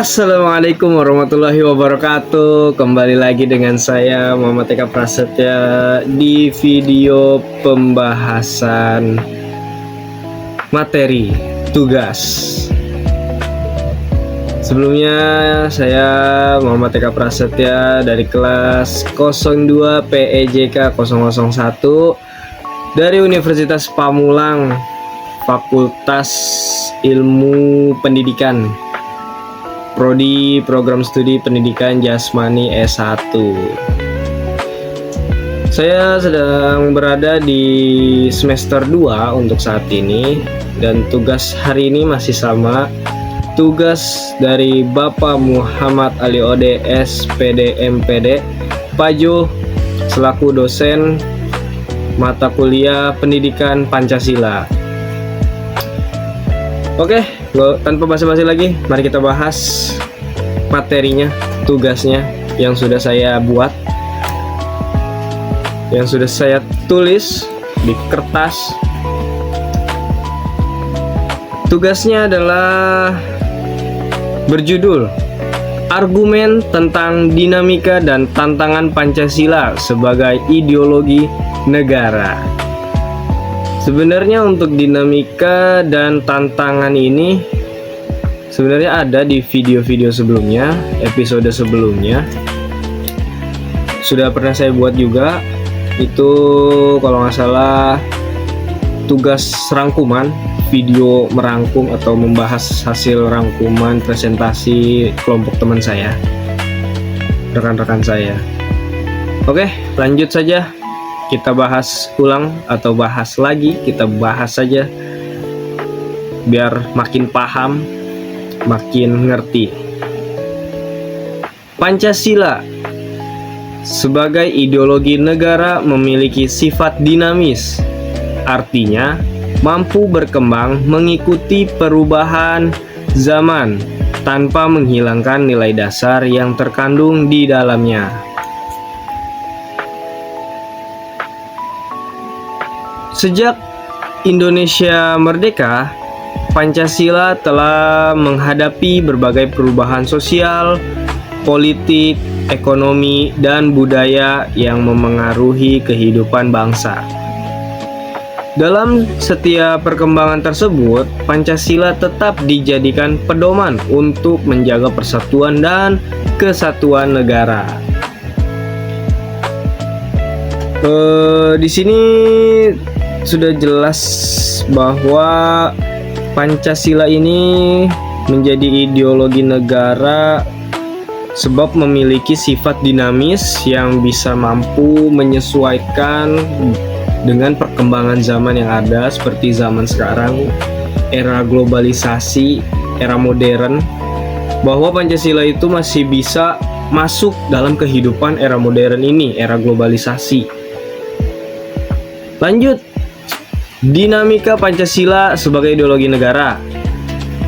Assalamualaikum warahmatullahi wabarakatuh. Kembali lagi dengan saya Muhammad Eka Prasetya di video pembahasan materi tugas. Sebelumnya saya Muhammad Eka Prasetya dari kelas 02 PEJK 001 dari Universitas Pamulang, Fakultas Ilmu Pendidikan, Prodi Program Studi Pendidikan Jasmani S1. Saya sedang berada di semester 2 untuk saat ini, dan tugas hari ini masih sama. Tugas dari Bapak Muhammad Ali Ode SPD MPD Pajo selaku dosen mata kuliah Pendidikan Pancasila. Oke, tanpa basa-basi lagi, mari kita bahas materinya, tugasnya yang sudah saya buat, yang sudah saya tulis di kertas. Tugasnya adalah berjudul Argumen tentang Dinamika dan Tantangan Pancasila sebagai Ideologi Negara. Sebenarnya untuk dinamika dan tantangan ini sebenarnya ada di video-video sebelumnya, episode sebelumnya. Sudah pernah saya buat juga. Itu kalau nggak salah tugas rangkuman, video merangkum atau membahas hasil rangkuman presentasi kelompok teman saya, rekan-rekan saya. Oke, lanjut saja. Kita bahas ulang atau bahas lagi, kita bahas saja biar makin paham, makin ngerti. Pancasila sebagai ideologi negara memiliki sifat dinamis, artinya mampu berkembang mengikuti perubahan zaman tanpa menghilangkan nilai dasar yang terkandung di dalamnya. Sejak Indonesia merdeka, Pancasila telah menghadapi berbagai perubahan sosial, politik, ekonomi, dan budaya yang memengaruhi kehidupan bangsa. Dalam setiap perkembangan tersebut, Pancasila tetap dijadikan pedoman untuk menjaga persatuan dan kesatuan negara. Di sini sudah jelas bahwa Pancasila ini menjadi ideologi negara sebab memiliki sifat dinamis yang bisa mampu menyesuaikan dengan perkembangan zaman yang ada, seperti zaman sekarang, era globalisasi, era modern, bahwa Pancasila itu masih bisa masuk dalam kehidupan era modern ini, era globalisasi. Lanjut, dinamika Pancasila sebagai ideologi negara.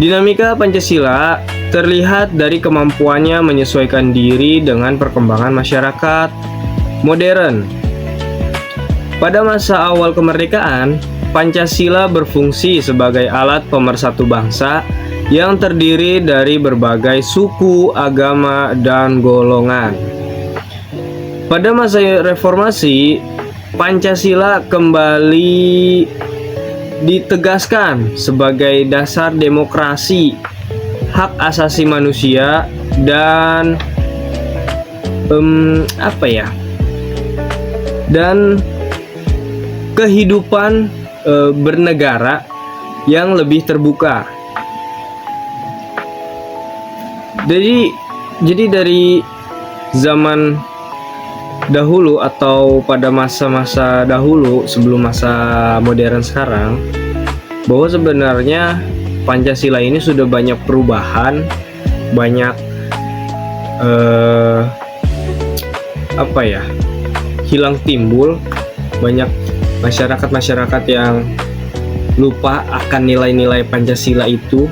Dinamika Pancasila terlihat dari kemampuannya menyesuaikan diri dengan perkembangan masyarakat modern. Pada masa awal kemerdekaan, Pancasila berfungsi sebagai alat pemersatu bangsa yang terdiri dari berbagai suku, agama, dan golongan. Pada masa reformasi, Pancasila kembali ditegaskan sebagai dasar demokrasi, hak asasi manusia, dan dan kehidupan bernegara yang lebih terbuka. Jadi dari zaman dahulu atau pada masa-masa dahulu sebelum masa modern sekarang, bahwa sebenarnya Pancasila ini sudah banyak perubahan, banyak hilang timbul, banyak masyarakat yang lupa akan nilai-nilai Pancasila itu.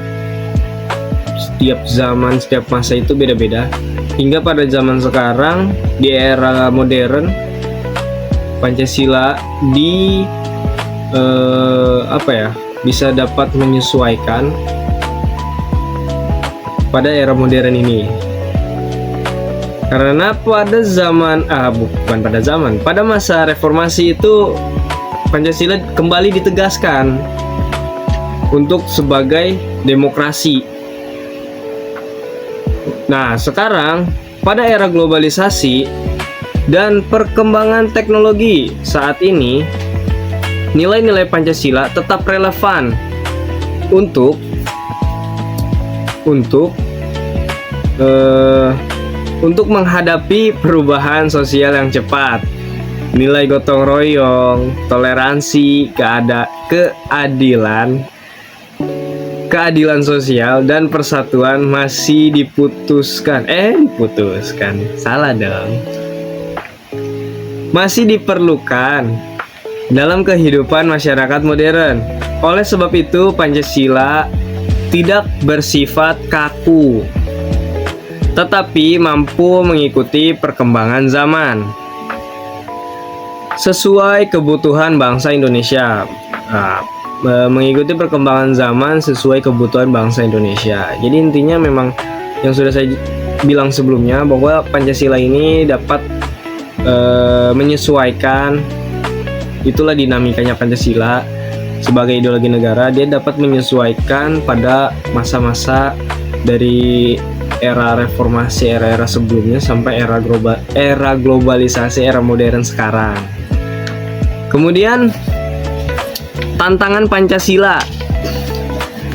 Setiap zaman, setiap masa itu beda-beda. Hingga pada zaman sekarang, di era modern, Pancasila bisa dapat menyesuaikan pada era modern ini. Karena pada pada masa reformasi itu Pancasila kembali ditegaskan untuk sebagai demokrasi. Nah, sekarang pada era globalisasi dan perkembangan teknologi saat ini, nilai-nilai Pancasila tetap relevan untuk menghadapi perubahan sosial yang cepat. Nilai gotong royong, toleransi, keadilan sosial dan persatuan masih masih diperlukan dalam kehidupan masyarakat modern. Oleh sebab itu, Pancasila tidak bersifat kaku, tetapi mampu mengikuti perkembangan zaman sesuai kebutuhan bangsa Indonesia. Mengikuti perkembangan zaman sesuai kebutuhan bangsa Indonesia. Jadi intinya memang yang sudah saya bilang sebelumnya, bahwa Pancasila ini dapat menyesuaikan, itulah dinamikanya Pancasila sebagai ideologi negara. Dia dapat menyesuaikan pada masa-masa dari era reformasi, era-era sebelumnya sampai era globalisasi, era modern sekarang. Kemudian tantangan Pancasila.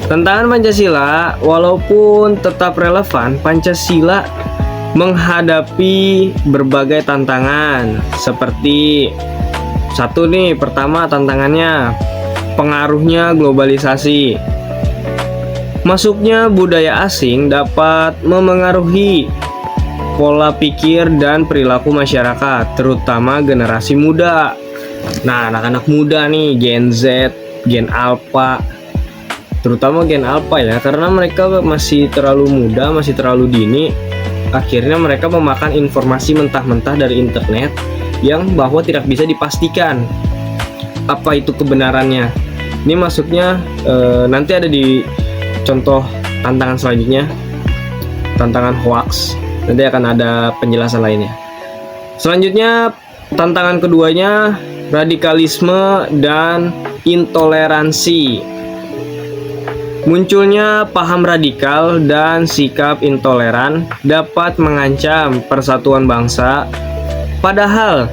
Tantangan Pancasila walaupun tetap relevan, Pancasila menghadapi berbagai tantangan. Seperti pertama tantangannya pengaruhnya globalisasi. Masuknya budaya asing dapat memengaruhi pola pikir dan perilaku masyarakat, terutama generasi muda. Nah, anak-anak muda nih, Gen Z, Gen Alpha, terutama Gen Alpha ya, karena mereka masih terlalu muda, masih terlalu dini. Akhirnya mereka memakan informasi mentah-mentah dari internet yang bahwa tidak bisa dipastikan apa itu kebenarannya. Ini masuknya nanti ada di contoh tantangan selanjutnya, tantangan hoax. Nanti akan ada penjelasan lainnya. Selanjutnya, tantangan keduanya radikalisme dan intoleransi. Munculnya paham radikal dan sikap intoleran dapat mengancam persatuan bangsa, padahal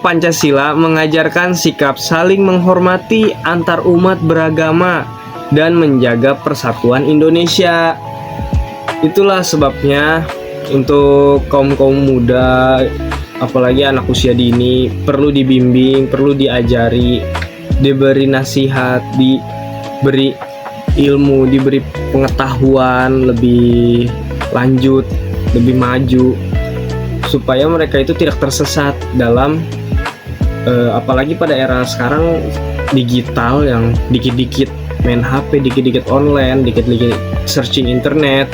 Pancasila mengajarkan sikap saling menghormati antar umat beragama dan menjaga persatuan Indonesia. Itulah sebabnya untuk kaum muda, apalagi anak usia dini, perlu dibimbing, perlu diajari, diberi nasihat, diberi ilmu, diberi pengetahuan lebih lanjut, lebih maju, supaya mereka itu tidak tersesat dalam apalagi pada era sekarang digital yang dikit-dikit main HP, dikit-dikit online, dikit-dikit searching internet.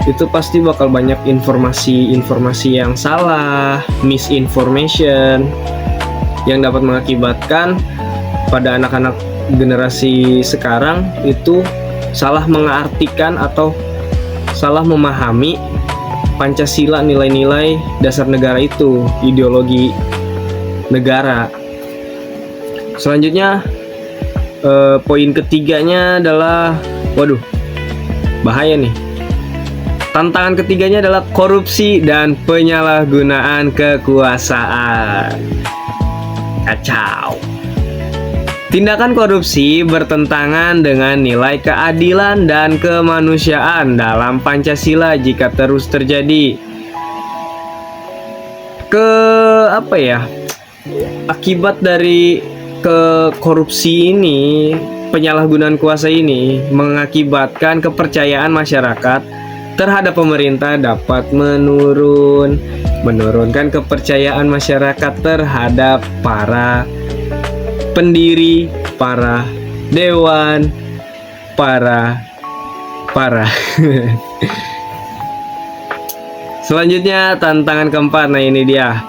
Itu pasti bakal banyak informasi yang salah, misinformation, yang dapat mengakibatkan pada anak-anak generasi sekarang itu salah mengartikan atau salah memahami Pancasila, nilai-nilai dasar negara itu, ideologi negara. Selanjutnya poin ketiganya adalah, bahaya nih. Tantangan ketiganya adalah korupsi dan penyalahgunaan kekuasaan. Kacau. Tindakan korupsi bertentangan dengan nilai keadilan dan kemanusiaan dalam Pancasila jika terus terjadi. Akibat dari korupsi ini, penyalahgunaan kuasa ini mengakibatkan kepercayaan masyarakat terhadap pemerintah dapat menurunkan kepercayaan masyarakat terhadap para pendiri, para dewan, para Selanjutnya tantangan keempat, nah ini dia,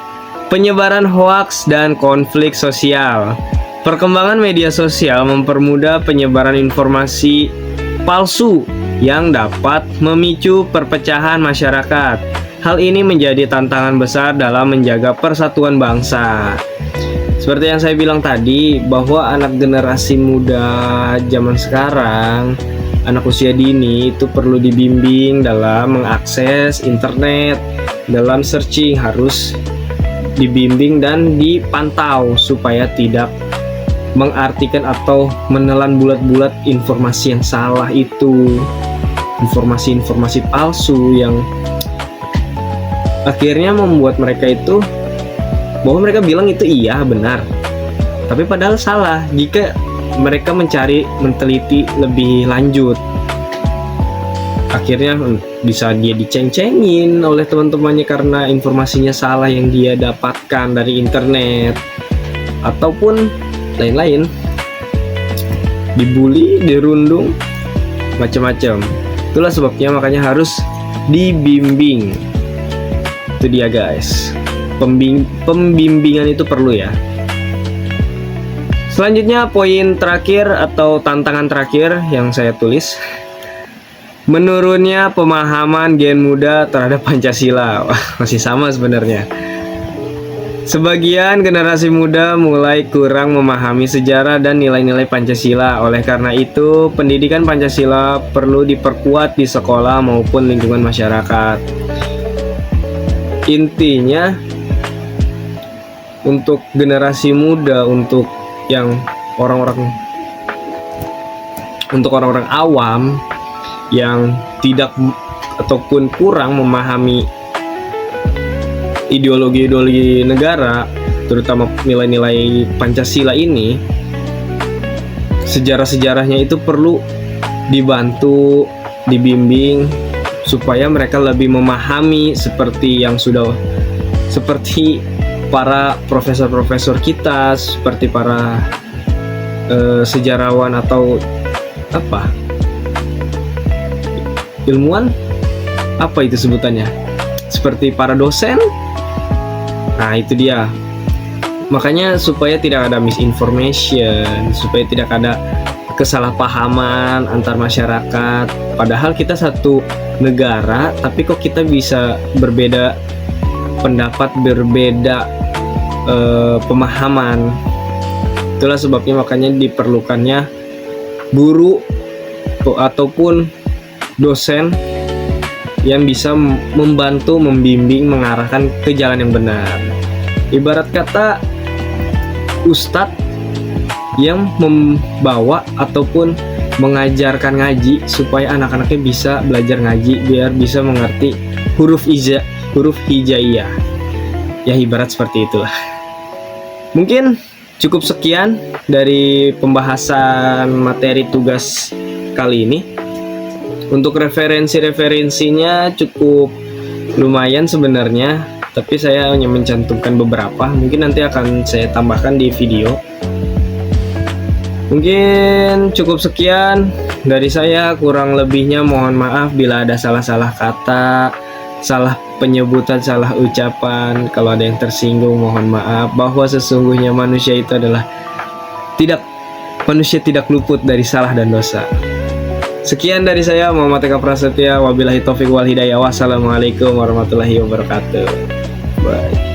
Penyebaran hoaks dan konflik sosial. Perkembangan media sosial mempermudah penyebaran informasi palsu yang dapat memicu perpecahan masyarakat. Hal ini menjadi tantangan besar dalam menjaga persatuan bangsa. Seperti yang saya bilang tadi, bahwa anak generasi muda zaman sekarang, anak usia dini itu perlu dibimbing dalam mengakses internet, dalam searching harus dibimbing dan dipantau supaya tidak mengartikan atau menelan bulat-bulat informasi yang salah itu, informasi-informasi palsu yang akhirnya membuat mereka itu bahwa mereka bilang itu iya benar, tapi padahal salah jika mereka menteliti lebih lanjut. Akhirnya bisa dia diceng-cengin oleh teman-temannya karena informasinya salah yang dia dapatkan dari internet ataupun lain-lain, dibully, dirundung, macam-macam. Itulah sebabnya makanya harus dibimbing. Itu dia guys, pembimbingan itu perlu ya. Selanjutnya poin terakhir atau tantangan terakhir yang saya tulis, menurunnya pemahaman gen muda terhadap Pancasila. Wah, masih sama sebenarnya. Sebagian generasi muda mulai kurang memahami sejarah dan nilai-nilai Pancasila. Oleh karena itu, pendidikan Pancasila perlu diperkuat di sekolah maupun lingkungan masyarakat. Intinya, untuk generasi muda, untuk orang-orang awam yang tidak ataupun kurang memahami ideologi negara, terutama nilai-nilai Pancasila ini, sejarah-sejarahnya itu perlu dibantu, dibimbing supaya mereka lebih memahami seperti para profesor-profesor kita, seperti para sejarawan atau ilmuwan, itu sebutannya, seperti para dosen. Nah itu dia, makanya supaya tidak ada misinformation, supaya tidak ada kesalahpahaman antar masyarakat. Padahal kita satu negara, tapi kok kita bisa berbeda pendapat, berbeda pemahaman. Itulah sebabnya makanya diperlukannya guru ataupun dosen yang bisa membantu, membimbing, mengarahkan ke jalan yang benar. Ibarat kata ustadz yang membawa ataupun mengajarkan ngaji supaya anak-anaknya bisa belajar ngaji biar bisa mengerti huruf hijaiyah. Ya ibarat seperti itulah. Mungkin cukup sekian dari pembahasan materi tugas kali ini. Untuk referensinya cukup lumayan sebenarnya, tapi saya hanya mencantumkan beberapa. Mungkin nanti akan saya tambahkan di video. Mungkin cukup sekian dari saya, kurang lebihnya mohon maaf bila ada salah-salah kata, salah penyebutan, salah ucapan. Kalau ada yang tersinggung mohon maaf, bahwa sesungguhnya manusia tidak luput dari salah dan dosa. Sekian dari saya, Muhammad Eka Prasetya. Wabillahi taufiq wal hidayah. Wassalamualaikum warahmatullahi wabarakatuh. Bye.